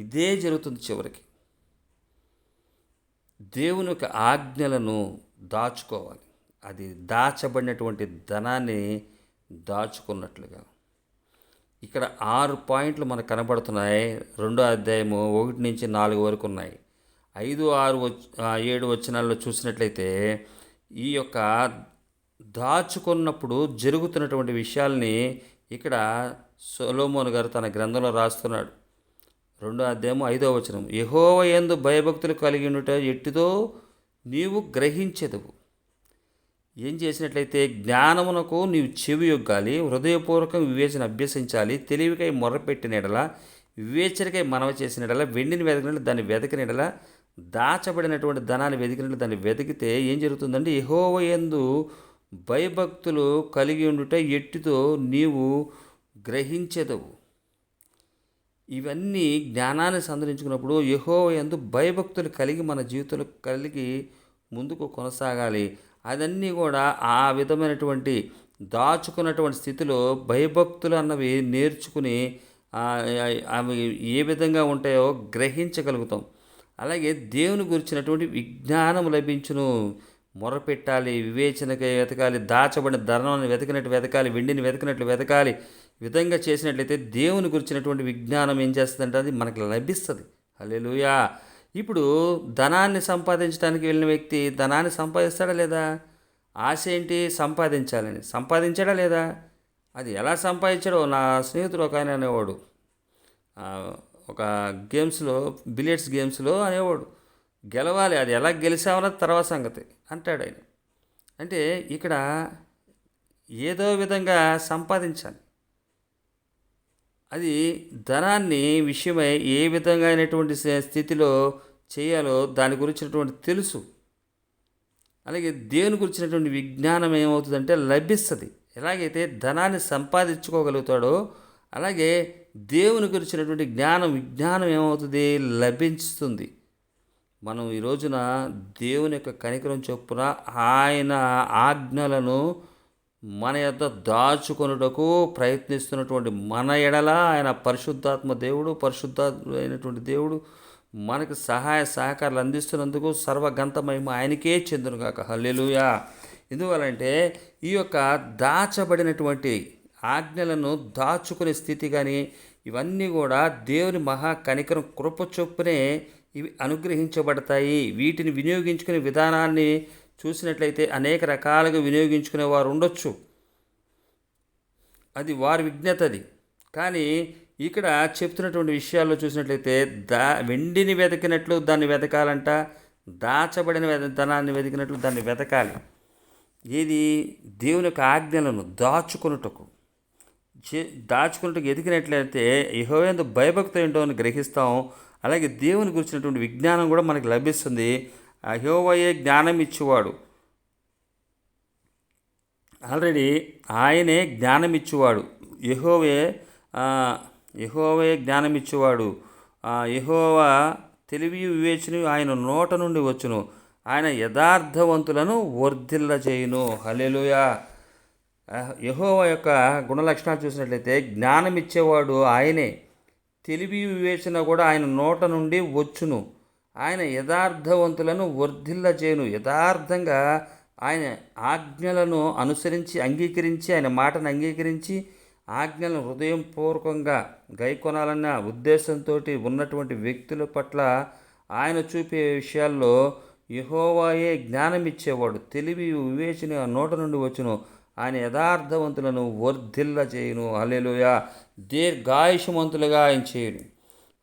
ఇదే జరుగుతుంది చివరికి. దేవుని యొక్క ఆజ్ఞలను దాచుకోవాలి. అది దాచబడినటువంటి ధనాన్ని దాచుకున్నట్లుగా. ఇక్కడ 6 పాయింట్లు మనకు కనబడుతున్నాయి. 2వ అధ్యాయము 1 నుంచి 4 వరకు ఉన్నాయి. 5, 6, 7 వచనాల్లో చూసినట్లయితే ఈ యొక్క దాచుకున్నప్పుడు జరుగుతున్నటువంటి విషయాల్ని ఇక్కడ సొలొమోను గారు తన గ్రంథంలో రాస్తున్నాడు. 2వ అధ్యాయము 5వ వచనం, యెహోవా యందు భయభక్తులు కలిగి ఉండుట ఎట్టిదో నీవు గ్రహించెదవు. ఏం చేసినట్లయితే జ్ఞానమునకు నీవు చెవి యొగ్గాలి, హృదయపూర్వకం వివేచన అభ్యసించాలి, తెలివికై మొర్రపెట్టిన ఎడల, వివేచనకై మనవి చేసిన ఎడల, వెండిని వెతికినట్లు దాన్ని వెతికిన ఎడల, దాచబడినటువంటి ధనాన్ని వెతికినట్లు దాన్ని వెతికితే ఏం జరుగుతుందంటే యెహోవా యందు భయభక్తులు కలిగి ఉండుట ఎట్టిదో నీవు గ్రహించెదవు. ఇవన్నీ జ్ఞానాన్ని సంతరించుకున్నప్పుడు యెహోవా యందు భయభక్తులు కలిగి మన జీవితంలో కలిగి ముందుకు కొనసాగాలి. అదన్నీ కూడా ఆ విధమైనటువంటి దాచుకున్నటువంటి స్థితిలో భయభక్తులు అన్నవి నేర్చుకుని అవి ఏ విధంగా ఉంటాయో గ్రహించగలుగుతాం. అలాగే దేవుని గురించినటువంటి విజ్ఞానం లభించును. మొరపెట్టాలి, వివేచనకై వెతకాలి, దాచబడిన ధనాన్ని వెతికినట్టు వెతకాలి, వెండిని వెతికినట్లు వెతకాలి. ఈ విధంగా చేసినట్లయితే దేవుని గురించినటువంటి విజ్ఞానం ఏం చేస్తుందంటే అది మనకు లభిస్తుంది. హల్లెలూయా. ఇప్పుడు ధనాన్ని సంపాదించడానికి వెళ్ళిన వ్యక్తి ధనాన్ని సంపాదిస్తాడా లేదా? ఆశ ఏంటి? సంపాదించాలని. సంపాదించాడా లేదా? అది ఎలా సంపాదించాడో నా స్నేహితుడు ఒక ఆయన అనేవాడు. ఆ, ఒక గేమ్స్లో, బిలియర్డ్స్ గేమ్స్లో అనేవాడు, గెలవాలి, అది ఎలా గెలిచామన్నది తర్వాత సంగతి అంటాడు ఆయన. అంటే ఇక్కడ ఏదో విధంగా సంపాదించాలి. అది ధనాన్ని విషయమై ఏ విధంగా అయినటువంటి స్థితిలో చేయాలో దాని గురించినటువంటి తెలుసు. అలాగే దేవుని గురించినటువంటి విజ్ఞానం ఏమవుతుందంటే లభిస్తుంది. ఎలాగైతే ధనాన్ని సంపాదించుకోగలుగుతాడో అలాగే దేవుని గురించినటువంటి విజ్ఞానం ఏమవుతుంది? లభిస్తుంది. మనం ఈ రోజున దేవుని యొక్క కనికరం చొప్పున ఆయన ఆజ్ఞలను మన యొద్ద దాచుకొనుటకు ప్రయత్నిస్తున్నటువంటి మన ఎడల ఆయన పరిశుద్ధాత్మ దేవుడు, పరిశుద్ధాత్మైనటువంటి దేవుడు మనకు సహాయ సహకారాలు అందిస్తున్నందుకు సర్వగంత మహిమ ఆయనకే చెందునుగాక. హల్లెలూయా. ఎందువల్లంటే ఈ యొక్క దాచబడినటువంటి ఆజ్ఞలను దాచుకునే స్థితి కానీ ఇవన్నీ కూడా దేవుని మహా కనికరం కృప చొప్పునే ఇవి అనుగ్రహించబడతాయి. వీటిని వినియోగించుకునే విధానాన్ని చూసినట్లయితే అనేక రకాలుగా వినియోగించుకునే వారు ఉండొచ్చు, అది వారి విజ్ఞత. అది కానీ ఇక్కడ చెప్తున్నటువంటి విషయాల్లో చూసినట్లయితే వెండిని వెతికినట్లు దాన్ని వెతకాలంట, దాచబడిన ధనాన్ని వెతికినట్లు దాన్ని వెతకాలి. ఏది? దేవుని యొక్క ఆజ్ఞలను దాచుకొనుటకు ఎదిగినట్లయితే యెహోవా యందు భయభక్తులు ఏంటో అని గ్రహిస్తాం. అలాగే దేవుని గురించినటువంటి విజ్ఞానం కూడా మనకు లభిస్తుంది. యెహోవాయే జ్ఞానం ఇచ్చేవాడు. ఆల్రెడీ ఆయనే జ్ఞానం ఇచ్చేవాడు. యెహోవే జ్ఞానం ఇచ్చేవాడు. యెహోవా తెలివి వివేచన ఆయన నోట నుండి వచ్చును. ఆయన యథార్థవంతులను వర్ధిల్లజేయును. హల్లెలూయా. యెహోవా యొక్క గుణలక్షణాలు చూసినట్లయితే జ్ఞానం ఇచ్చేవాడు ఆయనే, తెలివి వివేచన కూడా ఆయన నోట నుండి వచ్చును. ఆయన యథార్థవంతులను వర్ధిల్లజేయును. యథార్థంగా ఆయన ఆజ్ఞలను అనుసరించి అంగీకరించి ఆయన మాటను అంగీకరించి ఆజ్ఞలను హృదయపూర్వకంగా గైకొనాలన్న ఉద్దేశంతో ఉన్నటువంటి వ్యక్తుల పట్ల ఆయన చూపే విషయాల్లో యెహోవాయే జ్ఞానం ఇచ్చేవాడు. తెలివి వివేచన నోట నుండి వచ్చును. ఆయన యథార్థవంతులను వర్ధిల్లజేయును. హల్లెలూయా. దీర్ఘాయుషమంతులుగా ఆయన చేయును.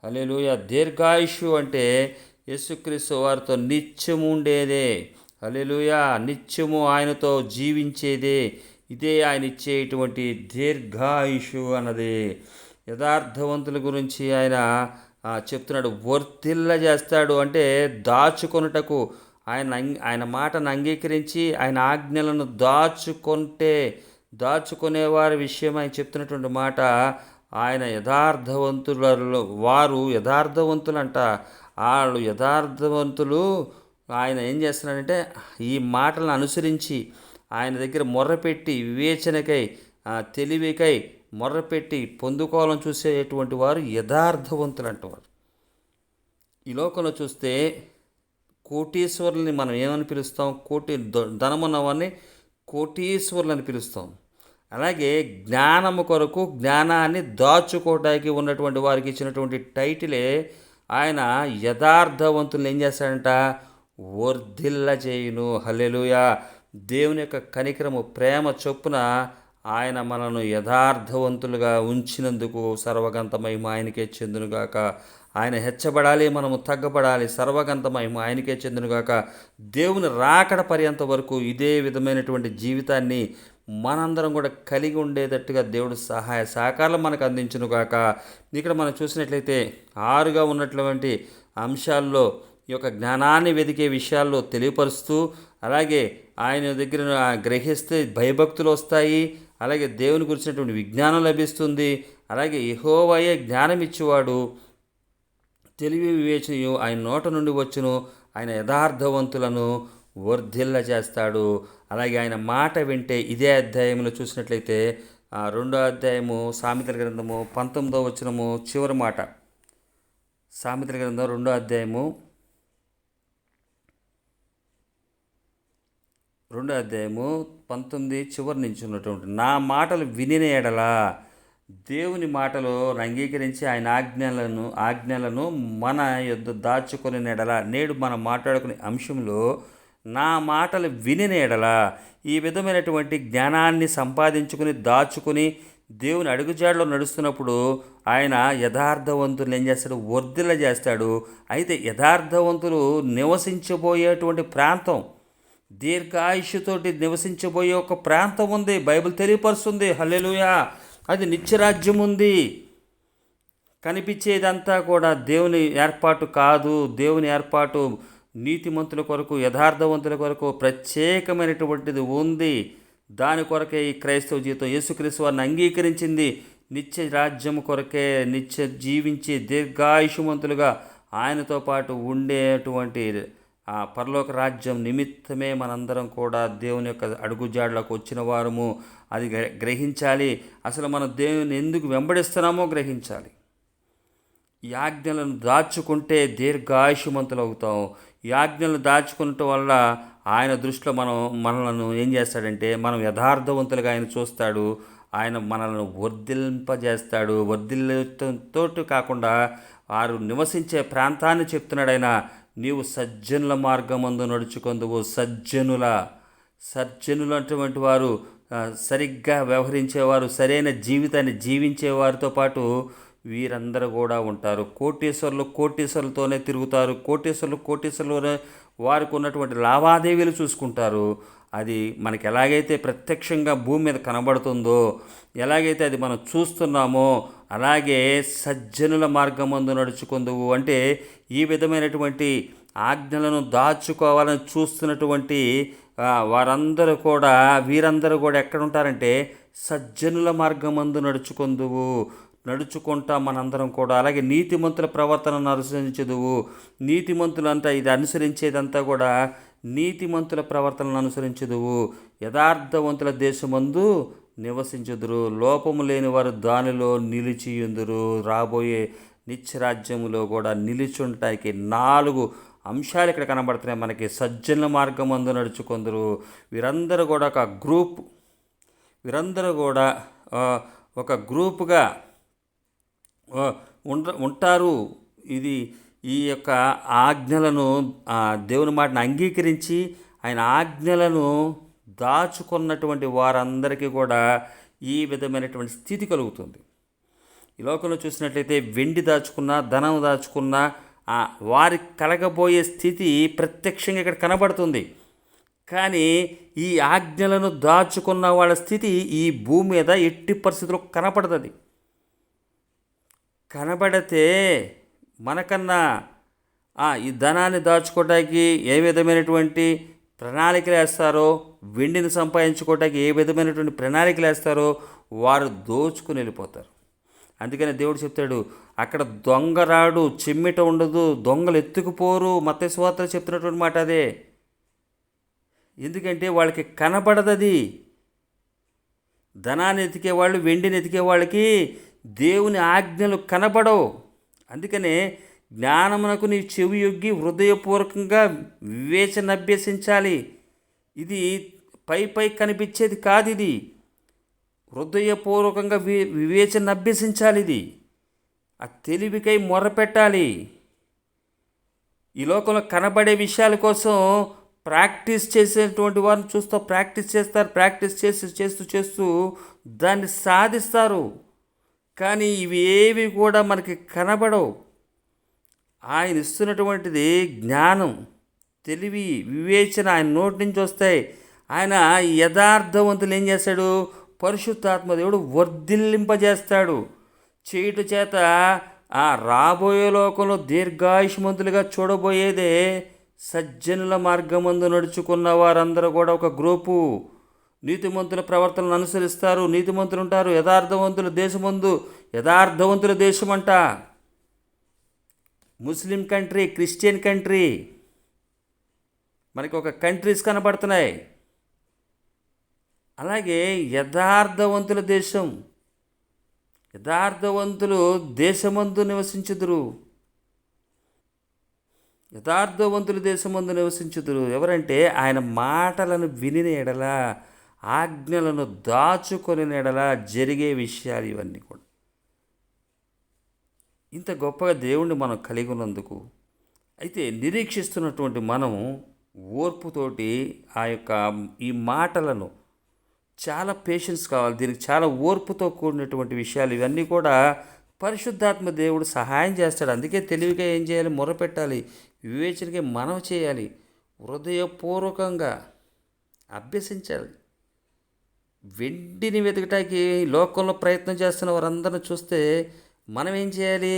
హల్లెలూయా. దీర్ఘాయుషు అంటే యేసుక్రీస్తు వారితో నిత్యము ఉండేదే. హల్లెలూయా. నిత్యము ఆయనతో జీవించేదే. ఇదే ఆయన ఇచ్చేటువంటి దీర్ఘాయుషు అన్నది. యథార్థవంతుల గురించి ఆయన చెప్తున్నాడు. వర్ధిల్ల చేస్తాడు అంటే దాచుకొనుటకు ఆయన మాటను అంగీకరించి ఆయన ఆజ్ఞలను దాచుకునేవారి విషయం ఆయన చెప్తున్నటువంటి మాట. ఆయన వారు యథార్థవంతులంట. వాళ్ళు యథార్థవంతులు. ఆయన ఏం చేస్తున్నాడంటే ఈ మాటలను అనుసరించి ఆయన దగ్గర మొర్రపెట్టి వివేచనకై తెలివికై మొర్రపెట్టి పొందుకోవాలని చూసేటువంటి వారు యథార్థవంతులు అంటవారు. ఈ లోకంలో చూస్తే కోటీశ్వరుల్ని మనం ఏమని పిలుస్తాం? ధనమున్నవాన్ని కోటీశ్వరులని పిలుస్తాం. అలాగే జ్ఞానము కొరకు జ్ఞానాన్ని దాచుకోవడానికి ఉన్నటువంటి వారికి ఇచ్చినటువంటి టైటిలే ఆయన యథార్థవంతులను ఏం చేస్తాడంట? వర్ధిల్ల చేయును. హల్లెలూయా. దేవుని యొక్క కనికరము ప్రేమ చొప్పున ఆయన మనను యథార్థవంతులుగా ఉంచినందుకు సర్వగంత మహిమ ఆయనకే చెందునుగాక. ఆయన హెచ్చబడాలి, మనము తగ్గబడాలి. సర్వగంత మహిమ ఆయనకే చెందునుగాక. దేవుని రాకడ పర్యంత వరకు ఇదే విధమైనటువంటి జీవితాన్ని మనందరం కూడా కలిగి ఉండేటట్టుగా దేవుడు సహాయ సహకారాలు మనకు అందించునుగాక. ఇక్కడ మనం చూసినట్లయితే 6గా ఉన్నటువంటి అంశాల్లో ఈ యొక్క జ్ఞానాన్ని వెతికే విషయాల్లో తెలియపరుస్తూ అలాగే ఆయన దగ్గర గ్రహిస్తే భయభక్తులు వస్తాయి. అలాగే దేవుని గురించినటువంటి విజ్ఞానం లభిస్తుంది. అలాగే యెహోవాయే జ్ఞానం ఇచ్చేవాడు, తెలివి వివేచనయు ఆయన నోట నుండి వచ్చును, ఆయన యథార్థవంతులను వర్ధిల్ల చేస్తాడు. అలాగే ఆయన మాట వింటే ఇదే అధ్యాయంలో చూసినట్లయితే 2వ అధ్యాయము సామెతల గ్రంథము 19వ వచనము చివరి మాట. సామెతల గ్రంథం 2వ అధ్యాయము 19 చివరి నుంచి ఉన్నటువంటి, నా మాటలు వినిన ఎడల, దేవుని మాటలు అంగీకరించి ఆయన ఆజ్ఞలను మన యొద్ద దాచుకొని ఎడల, నేడు మనం మాట్లాడుకునే అంశంలో నా మాటలు వినిన ఎడల, ఈ విధమైనటువంటి జ్ఞానాన్ని సంపాదించుకుని దాచుకుని దేవుని అడుగుజాడలో నడుస్తున్నప్పుడు ఆయన యథార్థవంతులు ఏం చేస్తాడు? వర్ధిల్ల చేస్తాడు. అయితే యథార్థవంతులు నివసించబోయేటువంటి ప్రాంతం, దీర్ఘాయుష్తోటి నివసించబోయే ఒక ప్రాంతం ఉంది, బైబిల్ తెలియపరుస్తుంది. హల్లెలూయా! అది నిత్యరాజ్యం ఉంది. కనిపించేదంతా కూడా దేవుని ఏర్పాటు కాదు. దేవుని ఏర్పాటు నీతిమంతుల కొరకు, యథార్థవంతుల కొరకు ప్రత్యేకమైనటువంటిది ఉంది. దాని కొరకే ఈ క్రైస్తవ జీవితం యేసుక్రీస్తు వారిని అంగీకరించింది. నిత్య రాజ్యం కొరకే, నిత్య జీవించి దీర్ఘాయుషమంతులుగా ఆయనతో పాటు ఉండేటువంటి ఆ పరలోక రాజ్యం నిమిత్తమే మనందరం కూడా దేవుని యొక్క అడుగుజాడలకు వచ్చిన వారము. అది గ్రహించాలి. అసలు మనం దేవుని ఎందుకు వెంబడిస్తున్నామో గ్రహించాలి. ఈ ఆజ్ఞలను దాచుకుంటే దీర్ఘాయుషమంతులు అవుతాం. ఈ ఆజ్ఞలను దాచుకునటం వల్ల ఆయన దృష్టిలో మనలను ఏం చేస్తాడంటే, మనం యథార్థవంతులుగా ఆయన చూస్తాడు. ఆయన మనల్ని వర్ధిల్లింపజేస్తాడు. వర్ధిల్లతో కాకుండా వారు నివసించే ప్రాంతాన్ని చెప్తున్నాడు ఆయన. నీవు సజ్జనుల మార్గమందు నడుచుకొందువు. సజ్జనులు అటువంటి వారు, సరిగ్గా వ్యవహరించేవారు, సరైన జీవితాన్ని జీవించేవారితో పాటు వీరందరూ కూడా ఉంటారు. కోటీశ్వరులతోనే తిరుగుతారు. కోటీశ్వరులు వారికి ఉన్నటువంటి లావాదేవీలు చూసుకుంటారు. అది మనకి ఎలాగైతే ప్రత్యక్షంగా భూమి మీద కనబడుతుందో, ఎలాగైతే అది మనం చూస్తున్నామో, అలాగే సజ్జనుల మార్గమందు నడుచుకుందువు అంటే ఈ విధమైనటువంటి ఆజ్ఞలను దాచుకోవాలని చూస్తున్నటువంటి వీరందరూ కూడా ఎక్కడ ఉంటారంటే సజ్జనుల మార్గమందు నడుచుకుంటా మనందరం కూడా. అలాగే నీతిమంతుల ప్రవర్తనను అనుసరించదువు. నీతిమంతులంతా ఇది అనుసరించేదంతా కూడా నీతిమంతుల ప్రవర్తనను అనుసరించదువు. యథార్థవంతుల దేశమందు నివసించుదురు. లోపము లేని వారు దానిలో నిలిచియుందురు. రాబోయే నిత్యరాజ్యములో కూడా నిలిచుంటానికి 4 అంశాలు ఇక్కడ కనబడుతున్నాయి మనకి. సజ్జనుల మార్గమందు నడుచుకొందురు. వీరందరూ కూడా ఒక గ్రూపుగా ఉంటారు. ఈ యొక్క ఆజ్ఞలను, దేవుని మాటను అంగీకరించి ఆయన ఆజ్ఞలను దాచుకున్నటువంటి వారందరికీ కూడా ఈ విధమైనటువంటి స్థితి కలుగుతుంది. ఈ లోకంలో చూసినట్లయితే వెండి దాచుకున్నా, ధనం దాచుకున్నా వారికి కలగబోయే స్థితి ప్రత్యక్షంగా ఇక్కడ కనబడుతుంది. కానీ ఈ ఆజ్ఞలను దాచుకున్న వాళ్ళ స్థితి ఈ భూమి మీద ఎట్టి పరిస్థితుల్లో కనపడుతుంది. కనబడితే మనకన్నా ఈ ధనాన్ని దాచుకోవడానికి ఏ విధమైనటువంటి ప్రణాళికలు వేస్తారో, వెండిని సంపాదించుకోవడానికి ఏ విధమైనటువంటి ప్రణాళికలు వేస్తారో వారు దోచుకుని వెళ్ళిపోతారు. అందుకని దేవుడు చెప్తాడు, అక్కడ దొంగ రాడు, చిమ్మిట ఉండదు, దొంగలు ఎత్తుకుపోరు. మత్తయి సువార్తలో చెప్తున్నటువంటి మాట అదే. ఎందుకంటే వాళ్ళకి కనబడదది. ధనాన్ని ఎతికే వాళ్ళు, వెండిని ఎతికే వాళ్ళకి దేవుని ఆజ్ఞలు కనబడవు. అందుకనే జ్ఞానమునకు నీ చెవి యొగ్గి హృదయపూర్వకంగా వివేచన అభ్యసించాలి. ఇది పై కనిపించేది కాదు. ఇది హృదయపూర్వకంగా వివేచన అభ్యసించాలి. ఇది ఆ తెలివికై మొర్రపెట్టాలి. ఈ లోకంలో కనబడే విషయాల కోసం ప్రాక్టీస్ చేసేటువంటి వారిని చూస్తూ ప్రాక్టీస్ చేస్తూ దాన్ని సాధిస్తారు. కానీ ఇవి ఏవి కూడా మనకి కనబడవు. ఆయన ఇస్తున్నటువంటిది జ్ఞానం, తెలివి, వివేచన ఆయన నోటి నుంచి వస్తాయి. ఆయన యథార్థవంతులు ఏం చేస్తాడు? పరిశుద్ధాత్మ దేవుడు వర్ధిల్లింపజేస్తాడు. చేయుట చేత రాబోయే లోకంలో దీర్ఘాయుష్మంతులుగా చూడబోయేదే సజ్జనుల మార్గమందు నడుచుకున్న వారందరూ కూడా ఒక గ్రూపు. నీతిమంతుల ప్రవర్తనను అనుసరిస్తారు, నీతిమంతులు ఉంటారు. యథార్థవంతులు దేశమందు యథార్థవంతుల దేశం అంట. ముస్లిం కంట్రీ, క్రిస్టియన్ కంట్రీ, మనకి ఒక కంట్రీస్ కనబడుతున్నాయి. అలాగే యథార్థవంతుల దేశం, యథార్థవంతులు దేశమందు నివసించుదురు. యథార్థవంతులు దేశమందు నివసించుదురు. ఎవరంటే ఆయన మాటలను విని ఎడల, ఆజ్ఞలను దాచుకొని ఎడల జరిగే విషయాలు ఇవన్నీ కూడా. ఇంత గొప్పగా దేవుణ్ణి మనం కలిగి ఉన్నందుకు అయితే నిరీక్షిస్తున్నటువంటి మనం ఓర్పుతోటి ఈ మాటలను, చాలా పేషెన్స్ కావాలి దీనికి, చాలా ఓర్పుతో కూడినటువంటి విషయాలు ఇవన్నీ కూడా పరిశుద్ధాత్మ దేవుడు సహాయం చేస్తాడు. అందుకే తెలివిగా ఏం చేయాలి? మొరపెట్టాలి, వివేచనగా మనం చేయాలి, హృదయపూర్వకంగా అభ్యసించాలి. వెండిని వెతకటానికి లోకంలో ప్రయత్నం చేస్తున్న వారందరిని చూస్తే మనం ఏం చేయాలి?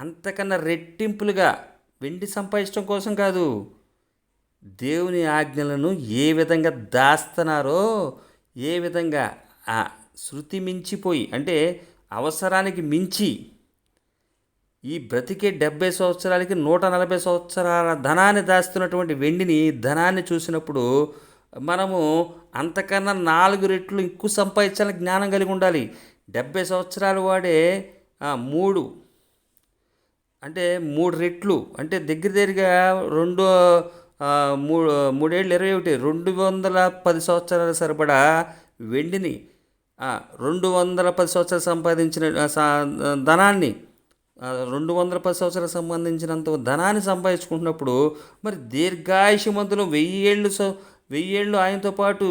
అంతకన్నా రెట్టింపులుగా వెండి సంపాదించడం కోసం కాదు, దేవుని ఆజ్ఞలను ఏ విధంగా దాస్తున్నారో, ఏ విధంగా శృతి మించిపోయి, అంటే అవసరానికి మించి ఈ బ్రతికే 70 సంవత్సరాలకి 140 సంవత్సరాల ధనాన్ని దాస్తున్నటువంటి వెండిని, ధనాన్ని చూసినప్పుడు మనము అంతకన్నా 4 రెట్లు ఎక్కువ సంపాదించాలని జ్ఞానం కలిగి ఉండాలి. 70 సంవత్సరాలు వాడే 3 అంటే 3 రెట్లు అంటే దగ్గరగా 3 ఏళ్ళు 21 210 సంవత్సరాల సరిపడా వెండిని, 210 సంవత్సరాలు సంపాదించిన ధనాన్ని, 210 సంవత్సరాలు సంబంధించినంత ధనాన్ని సంపాదించుకుంటున్నప్పుడు మరి దీర్ఘాయుష్మంతులు 1000 ఏళ్ళు ఆయనతో పాటు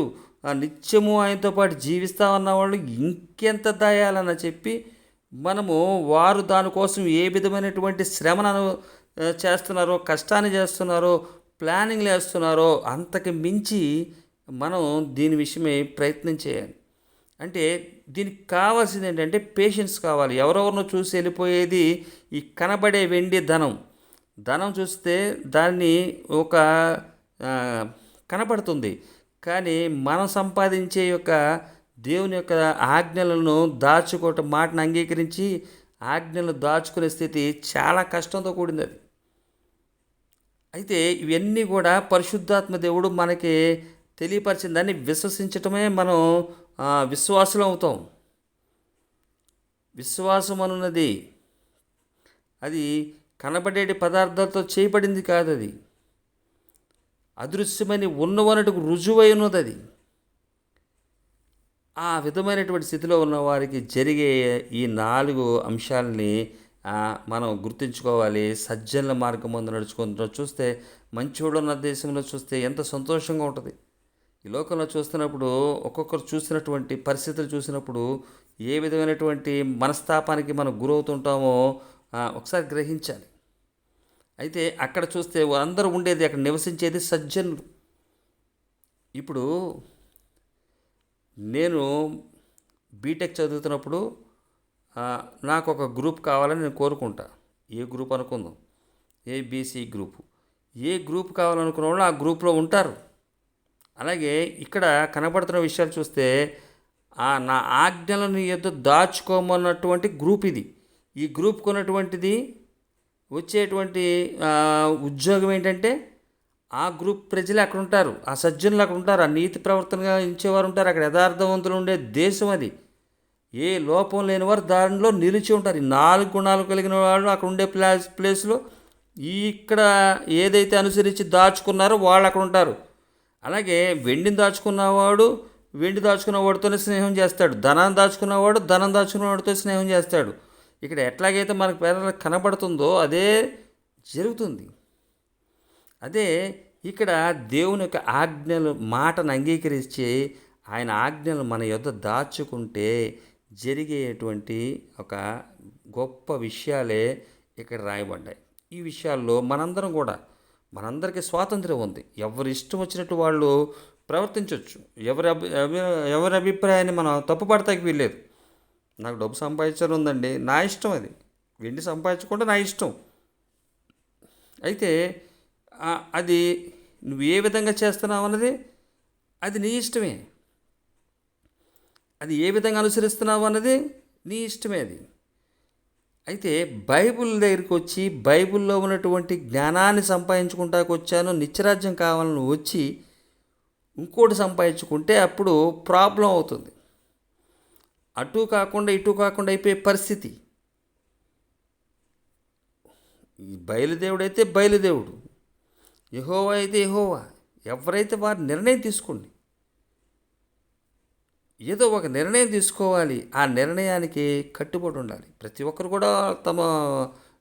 నిత్యము ఆయనతో పాటు జీవిస్తా ఉన్న వాళ్ళు ఇంకెంత దయాలని చెప్పి మనము, వారు దానికోసం ఏ విధమైనటువంటి శ్రమను చేస్తున్నారో, కష్టాన్ని చేస్తున్నారో, ప్లానింగ్లు వేస్తున్నారో అంతకు మించి మనం దీని విషయమై ప్రయత్నం చేయాలి. అంటే దీనికి కావాల్సింది ఏంటంటే పేషెన్స్ కావాలి. ఎవరెవరినో చూసి వెళ్ళిపోయేది ఈ కనబడే వెండి ధనం చూస్తే దాన్ని ఒక కనపడుతుంది. కానీ మనం సంపాదించే దేవుని యొక్క ఆజ్ఞలను దాచుకోవటం, మాటను అంగీకరించి ఆజ్ఞలను దాచుకునే స్థితి చాలా కష్టంతో కూడింది అది. అయితే ఇవన్నీ కూడా పరిశుద్ధాత్మ దేవుడు మనకి తెలియపరిచిన దాన్ని విశ్వసించటమే మనం విశ్వాసులం అవుతాం. విశ్వాసం అనున్నది అది కనబడేటి పదార్థాలతో చేయబడింది కాదు, అది అదృశ్యమని ఉన్నవనటుకు రుజువై ఉన్నది. అది ఆ విధమైనటువంటి స్థితిలో ఉన్న వారికి జరిగే ఈ 4 అంశాలని మనం గుర్తుంచుకోవాలి. సజ్జనుల మార్గం ముందు నడుచుకుంటూ చూస్తే, మంచోడు ఉన్న దేశంలో చూస్తే ఎంత సంతోషంగా ఉంటుంది. ఈ లోకంలో చూస్తున్నప్పుడు, ఒక్కొక్కరు చూసినటువంటి పరిస్థితులు చూసినప్పుడు ఏ విధమైనటువంటి మనస్తాపానికి మనం గురవుతుంటామో ఒకసారి గ్రహించాలి. అయితే అక్కడ చూస్తే వారందరూ ఉండేది, అక్కడ నివసించేది సజ్జనులు. ఇప్పుడు నేను బీటెక్ చదువుతున్నప్పుడు నాకు ఒక గ్రూప్ కావాలని నేను కోరుకుంటా. ఏ గ్రూప్ అనుకుందాం, ఏబిసి గ్రూపు. ఏ గ్రూప్ కావాలనుకున్న వాళ్ళు ఆ గ్రూప్లో ఉంటారు. అలాగే ఇక్కడ కనబడుతున్న విషయాలు చూస్తే నా ఆజ్ఞలను ఏదో దాచుకోమన్నటువంటి గ్రూప్ ఇది. ఈ గ్రూప్కి ఉన్నటువంటిది వచ్చేటువంటి ఉద్యోగం ఏంటంటే, ఆ గ్రూప్ ప్రజలు అక్కడ ఉంటారు, ఆ సజ్జనులు అక్కడ ఉంటారు, ఆ నీతి ప్రవర్తనగా ఇచ్చేవారు ఉంటారు, అక్కడ యథార్థవంతులు ఉండే దేశం అది. ఏ లోపం లేని వారు దానిలో నిలిచి ఉంటారు. ఈ 4 గుణాలు కలిగిన వాళ్ళు అక్కడ ఉండే ప్లేస్లో ఇక్కడ ఏదైతే అనుసరించి దాచుకున్నారో వాళ్ళు అక్కడ ఉంటారు. అలాగే వెండిని దాచుకున్నవాడు వెండి దాచుకున్నవాడితోనే స్నేహం చేస్తాడు, ధనాన్ని దాచుకున్నవాడు ధనం దాచుకున్నవాడితో స్నేహం చేస్తాడు. ఇక్కడ ఎట్లాగైతే మనకు పేదలకు కనబడుతుందో అదే జరుగుతుంది. అదే ఇక్కడ దేవుని యొక్క ఆజ్ఞలు, మాటను అంగీకరించి ఆయన ఆజ్ఞలు మన యొద్ద దాచుకుంటే జరిగేటువంటి ఒక గొప్ప విషయాలే ఇక్కడ రాయబడ్డాయి. ఈ విషయాల్లో మనందరికీ స్వాతంత్రం ఉంది. ఎవరి ఇష్టం వచ్చినట్టు వాళ్ళు ప్రవర్తించవచ్చు. ఎవరి అభిప్రాయాన్ని మనం తప్పుపడతానికి వీల్లేదు. నాకు డబ్బు సంపాదించాలని ఉందండి, నా ఇష్టం, అది వెండి సంపాదించకుండా నా ఇష్టం. అయితే అది నువ్వు ఏ విధంగా చేస్తున్నావు అన్నది అది నీ ఇష్టమే. అది ఏ విధంగా అనుసరిస్తున్నావు అన్నది నీ ఇష్టమే. అది అయితే బైబిల్ దగ్గరికి వచ్చి బైబిల్లో ఉన్నటువంటి జ్ఞానాన్ని సంపాదించుకుంటాకు వచ్చాను, నిత్యరాజ్యం కావాలని వచ్చి ఇంకోటి సంపాదించుకుంటే అప్పుడు ప్రాబ్లం అవుతుంది. అటు కాకుండా ఇటు కాకుండా అయిపోయే పరిస్థితి. ఈ బయలుదేవుడు అయితే బయలుదేవుడు, యెహోవా అయితే యెహోవా. ఎవరైతే వారు నిర్ణయం తీసుకోండి. ఏదో ఒక నిర్ణయం తీసుకోవాలి. ఆ నిర్ణయానికి కట్టుబడి ఉండాలి. ప్రతి ఒక్కరు కూడా తమ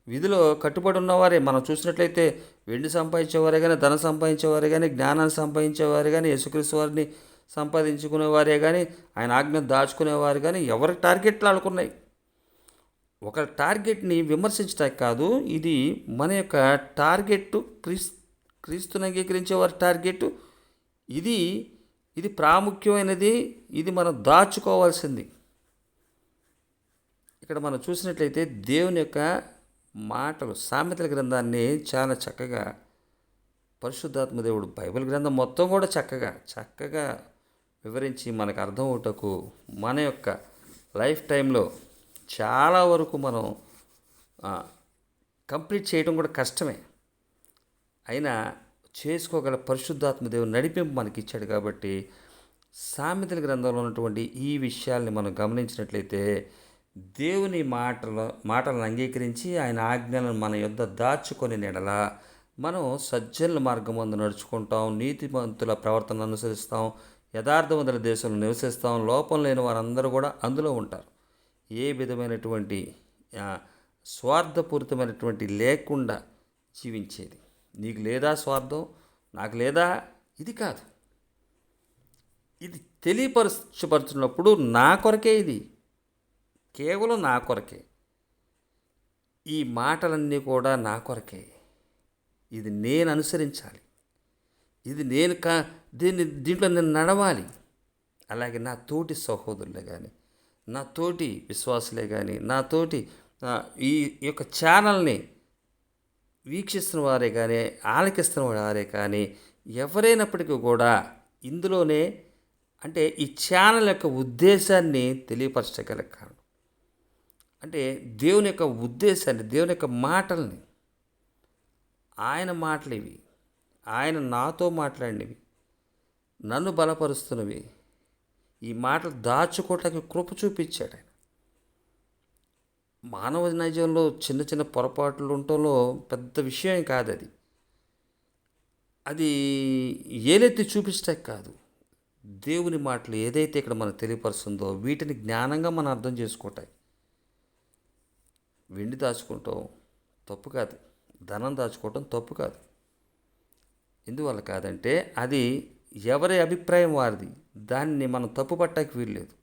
విధిలో కట్టుబడి ఉన్నవారే. మనం చూసినట్లయితే వెండి సంపాదించేవారే కానీ, ధనం సంపాదించేవారే కానీ, జ్ఞానాన్ని సంపాదించేవారే కానీ, యేసుక్రీస్తు వారిని సంపాదించుకునేవారే కానీ, ఆయన ఆజ్ఞను దాచుకునేవారు కానీ, ఎవరి టార్గెట్లు ఆడుకున్నాయి. ఒక టార్గెట్ని విమర్శించడానికి కాదు, ఇది మన యొక్క టార్గెట్. క్రీస్తుని అంగీకరించే వారి టార్గెట్ ఇది. ఇది ప్రాముఖ్యమైనది. ఇది మనం దాచుకోవాల్సింది. ఇక్కడ మనం చూసినట్లయితే దేవుని యొక్క మాటలు, సామెతల గ్రంథాన్ని చాలా చక్కగా పరిశుద్ధాత్మ దేవుడు బైబిల్ గ్రంథం మొత్తం కూడా చక్కగా వివరించి మనకు అర్థం అవుటకు మన యొక్క లైఫ్ టైంలో చాలా వరకు మనం కంప్లీట్ చేయడం కూడా కష్టమే. అయినా చేసుకోగల పరిశుద్ధాత్మ దేవుడు నడిపింపు మనకి ఇచ్చాడు. కాబట్టి సామెతల గ్రంథంలో ఉన్నటువంటి ఈ విషయాల్ని మనం గమనించినట్లయితే దేవుని మాటలను అంగీకరించి ఆయన ఆజ్ఞలను మన యొద్ద దాచుకొని నెడల మనం సజ్జనుల మార్గమందు నడుచుకుంటాం, నీతిమంతుల ప్రవర్తన అనుసరిస్తాం, యథార్థవంతుల దేశంలో నివసిస్తాం, లోపం లేని వారందరూ కూడా అందులో ఉంటారు. ఏ విధమైనటువంటి స్వార్థపూరితమైనటువంటి లేకుండా జీవించేది. నీకు లేదా స్వార్థం, నాకు లేదా, ఇది కాదు. ఇది తెలియపరచబడుతున్నప్పుడు నా కొరకే, ఇది కేవలం నా కొరకే. ఈ మాటలన్నీ కూడా నా కొరకే. ఇది నేను అనుసరించాలి. ఇది నేను దీంట్లో నేను నడవాలి. అలాగే నా తోటి సహోదరులే కానీ, నా తోటి విశ్వాసులే కానీ, నా తోటి ఈ యొక్క ఛానల్ని వీక్షిస్తున్న వారే కానీ, ఆలకిస్తున్న వారే కానీ, ఎవరైనప్పటికీ కూడా ఇందులోనే అంటే ఈ ఛానల్ యొక్క ఉద్దేశాన్ని తెలియపరచగల కారణం అంటే దేవుని యొక్క ఉద్దేశాన్ని, దేవుని యొక్క మాటల్ని, ఆయన మాటలు ఇవి, ఆయన నాతో మాట్లాడినవి, నన్ను బలపరుస్తున్నవి. ఈ మాటలు దాచుకోవటానికి కృప చూపించాడు ఆయన. మానవ నైజంలో చిన్న చిన్న పొరపాట్లు ఉండటంలో పెద్ద విషయం కాదు. అది ఏలెత్తి చూపించటానికి కాదు. దేవుని మాటలు ఏదైతే ఇక్కడ మనకు తెలియపరుస్తుందో వీటిని జ్ఞానంగా మనం అర్థం చేసుకోవటాయి. వెండి దాచుకుంటాం తప్పు కాదు, ధనం దాచుకోవటం తప్పు కాదు. ఎందువల్ల కాదంటే అది ఎవరి అభిప్రాయం వారిది. దాన్ని మనం తప్పు పట్టడానికి వీల్లేదు.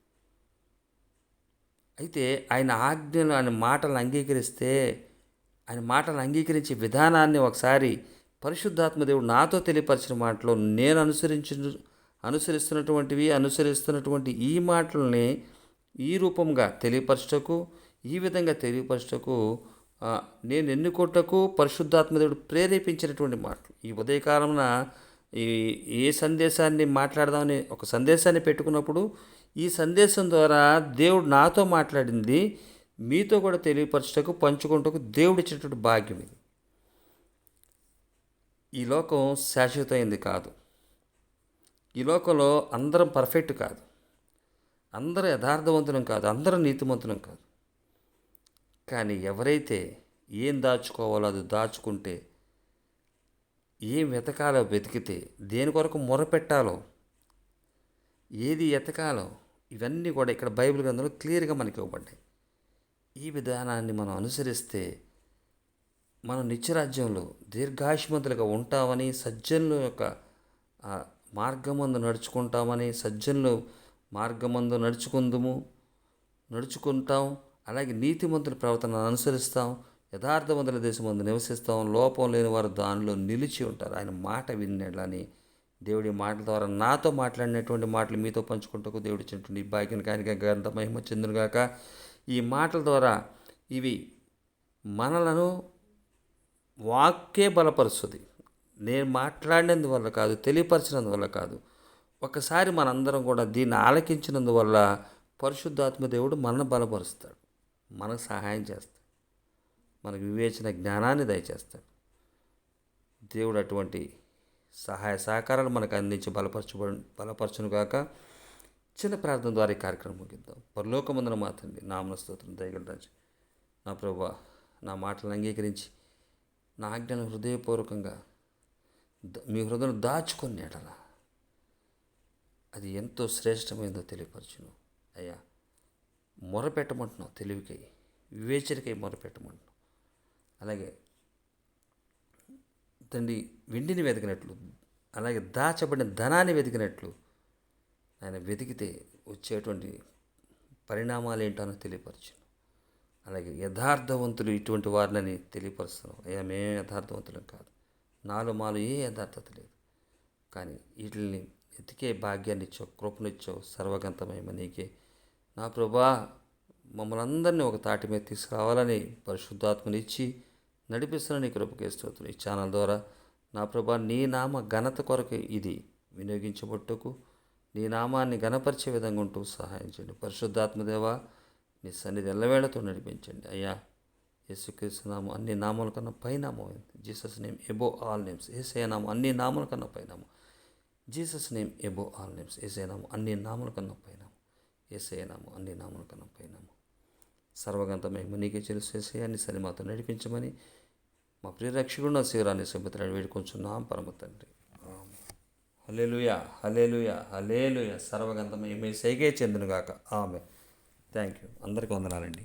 అయితే ఆయన ఆజ్ఞలు, ఆయన మాటలను అంగీకరిస్తే, ఆయన మాటలను అంగీకరించే విధానాన్ని ఒకసారి పరిశుద్ధాత్మ దేవుడు నాతో తెలియపరిచిన మాటలో నేను అనుసరిస్తున్నటువంటి ఈ మాటలని ఈ రూపంగా తెలియపరచటకు, ఈ విధంగా తెలియపరచటకు నేను ఎన్నుకోటకు పరిశుద్ధాత్మదేవుడు ప్రేరేపించినటువంటి మాటలు. ఈ ఉదయకాలమున ఏ సందేశాన్ని మాట్లాడదామని ఒక సందేశాన్ని పెట్టుకున్నప్పుడు ఈ సందేశం ద్వారా దేవుడు నాతో మాట్లాడింది మీతో కూడా తెలియపరచటకు, పంచుకుంటకు దేవుడు ఇచ్చినటువంటి భాగ్యం ఇది. ఈ లోకం శాశ్వతమైంది కాదు. ఈ లోకంలో అందరం పర్ఫెక్ట్ కాదు, అందరూ యథార్థవంతులం కాదు, అందరూ నీతిమంతులం కాదు. కానీ ఎవరైతే ఏం దాచుకోవాలో అది దాచుకుంటే, ఏం వెతకాలో వెతికితే, దేని కొరకు మొరపెట్టాలో, ఏది ఎతకాలో, ఇవన్నీ కూడా ఇక్కడ బైబిల్ గ్రంథంలో క్లియర్గా మనకి ఇవ్వబడ్డాయి. ఈ విధానాన్ని మనం అనుసరిస్తే మనం నిత్యరాజ్యంలో దీర్ఘాయుష్మంతులుగా ఉంటామని, సజ్జనుల యొక్క మార్గమందు నడుచుకుంటామని, సజ్జనులు మార్గమందు నడుచుకుంటాం. అలాగే నీతిమంతుల ప్రవర్తనను అనుసరిస్తాం, యథార్థవంతుల దేశమందు నివసిస్తాం, లోపం లేని వారు దానిలో నిలిచి ఉంటారు. ఆయన మాట వినేళ్ళని దేవుడి మాటల ద్వారా నాతో మాట్లాడినటువంటి మాటలు మీతో పంచుకుంటూ దేవుడు ఇచ్చినటువంటి భాగ్యానికి ఆయనకి అంత మహిమ చెందునుగాక. ఈ మాటల ద్వారా ఇవి మనలను వాక్కే బలపరుస్తుంది. నేను మాట్లాడినందువల్ల కాదు, తెలియపరిచినందువల్ల కాదు. ఒకసారి మనందరం కూడా దీన్ని ఆలకించినందువల్ల పరిశుద్ధాత్మ దేవుడు మనల్ని బలపరుస్తాడు, మనకు సహాయం చేస్తాడు. మనకు వివేచన జ్ఞానాన్ని దయచేస్తాడు. దేవుడు అటువంటి సహాయ సహకారాలు మనకు అందించి బలపరచును గాక. చిన్న ప్రార్థన ద్వారా ఈ కార్యక్రమం ముగిద్దాం. పరలోకమందున మా తండ్రి, నామన స్తోత్రం దయగల రాజు. నా ప్రభువా, నా మాటలను అంగీకరించి నా ఆజ్ఞను హృదయపూర్వకంగా మీ హృదయం దాచుకొని ఎడల అది ఎంతో శ్రేష్టమైందో తెలియపరచును అయ్యా. మొరపెట్టమంటున్నావు, తెలివికై వివేచనకై మొరపెట్టమంటున్నావు. అలాగే తండ్రి, వెండిని వెతికినట్లు, అలాగే దాచబడిన ధనాన్ని వెతికినట్లు ఆయన వెతికితే వచ్చేటువంటి పరిణామాలు ఏంటో తెలియపరచును. అలాగే యథార్థవంతులు ఇటువంటి వారిని తెలియపరుస్తున్నాం అయ్యా. మేమే యథార్థవంతులం కాదు, నాలో మాలో ఏ యథార్థత లేదు, కానీ వీటిని ఎతికే భాగ్యాన్ని ఇచ్చావు, కృపనిచ్చావు. సర్వగంతమేమ నీకే నా ప్రభా. మమ్మల్ని అందరినీ ఒక తాటి మీద తీసుకురావాలని పరిశుద్ధాత్మనిచ్చి నడిపిస్తున్న నీ కృపకే స్తోత్రం. ఈ ఛానల్ ద్వారా నా ప్రభా, నీ నామ ఘనత కొరకు ఇది వినియోగించబట్టుకు, నీ నామాన్ని ఘనపరిచే విధంగా ఉంటూ సహాయం చేయండి. పరిశుద్ధాత్మదేవా, నీ సన్నిధి ఎల్లవేళతో నడిపించండి అయ్యా. యేసుక్రీస్తు నామం అన్ని నామాల కన్నా పైనామం. Jesus name above all names. Yesayya నామం అన్ని నామాల కన్నా పైనామం. Jesus name above all names. Yesayya నామం అన్ని నామాల కన్నా పైనామం. యేసయ్య నామం అన్ని నామాల కన్నా పైనామం. సర్వగంతమై నీకే తెలుసు యేసయ్య. నీ సన్ని మాతో నడిపించమని మా ప్రియ రక్షకుడు శివరాన్ని సంపత్తిని వేడుకొంచున్నాం పరమ తండ్రి. హల్లెలూయా, హల్లెలూయా, హల్లెలూయా. సర్వగంతమై యేసయ్యకే చెందునుగాక. ఆమె. Thank you. అందరికీ వందనాలండి.